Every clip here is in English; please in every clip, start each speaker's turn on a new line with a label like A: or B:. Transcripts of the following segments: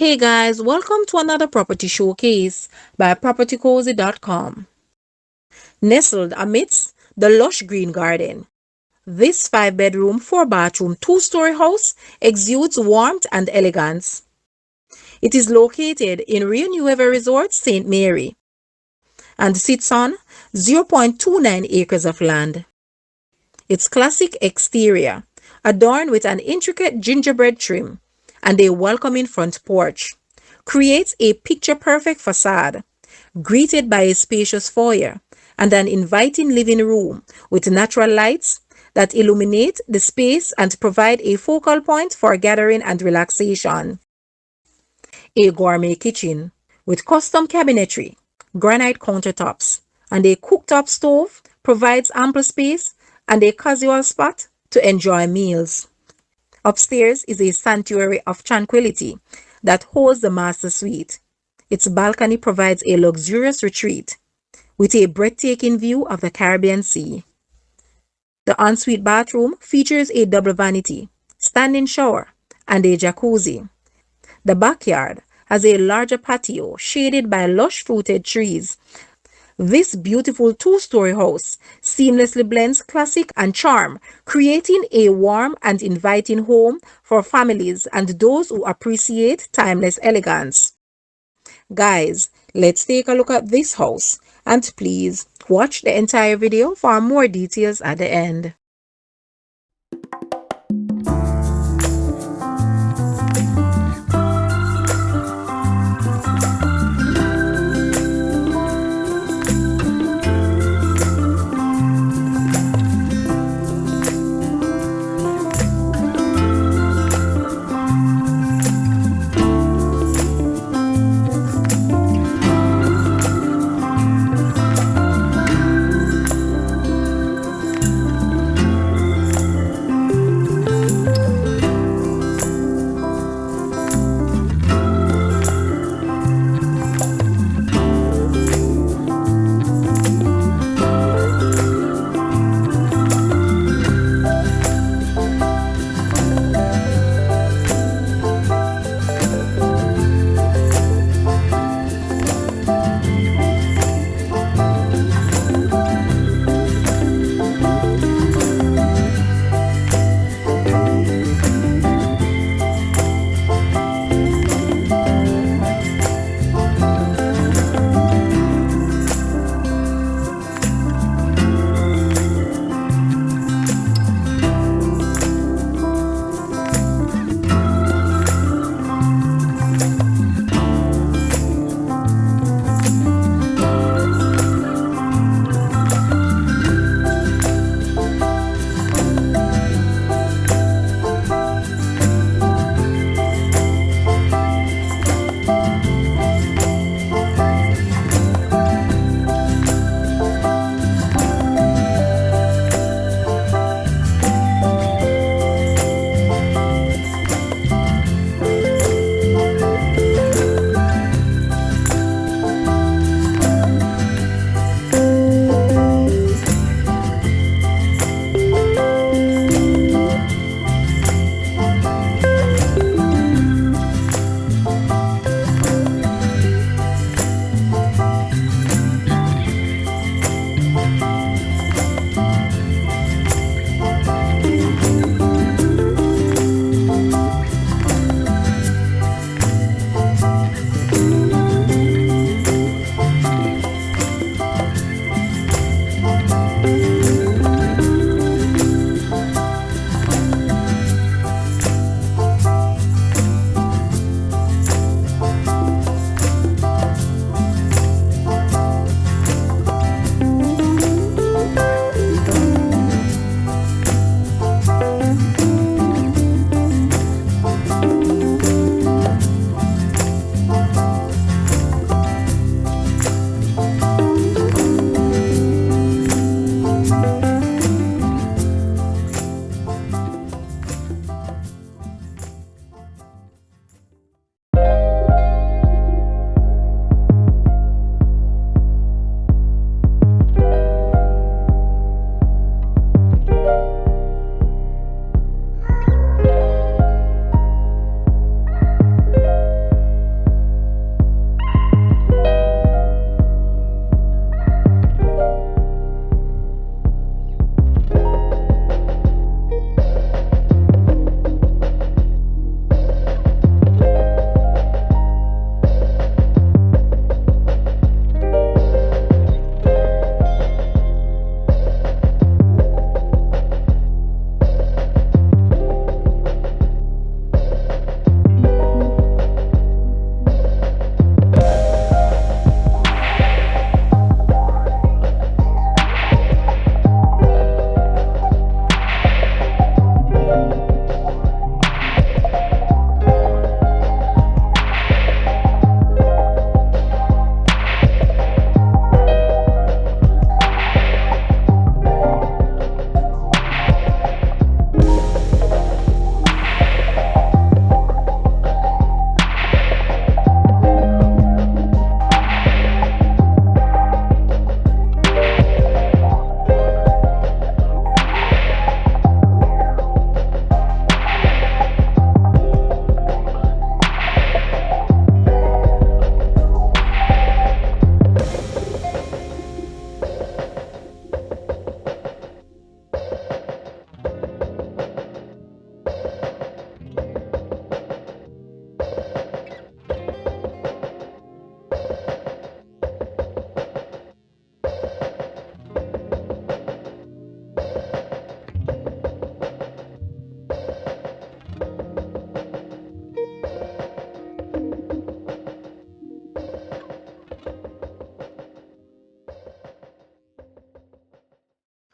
A: Hey guys, welcome to another property showcase by propertycozy.com. Nestled amidst the lush green garden. This 5-bedroom, 4-bathroom, 2-story house exudes warmth and elegance. It is located in Nuevo Resort, St. Mary, and sits on 0.29 acres of land. Its classic exterior, adorned with an intricate gingerbread trim and a welcoming front porch, creates a picture-perfect facade, greeted by a spacious foyer and an inviting living room with natural lights that illuminate the space and provide a focal point for gathering and relaxation. A gourmet kitchen with custom cabinetry, granite countertops, and a cooktop stove provides ample space and a casual spot to enjoy meals. Upstairs is a sanctuary of tranquility that holds the master suite. Its balcony provides a luxurious retreat with a breathtaking view of the Caribbean Sea. The ensuite bathroom features a double vanity, standing shower, and a jacuzzi. The backyard has a larger patio shaded by lush fruited trees. This beautiful 2-story house seamlessly blends classic and charm, creating a warm and inviting home for families and those who appreciate timeless elegance. Guys, let's take a look at this house, and please watch the entire video for more details at the end.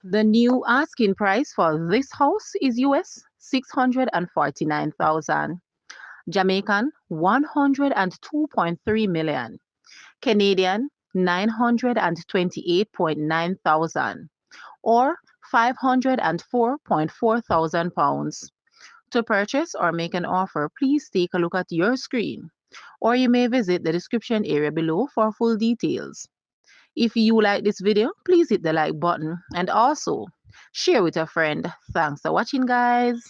A: The new asking price for this house is US 649,000, Jamaican 102.3 million, Canadian 928.9 thousand, or 504.4 thousand pounds. To purchase or make an offer, please take a look at your screen, or you may visit the description area below for full details. If you like this video, please hit the like button and also share with a friend. Thanks for watching, guys.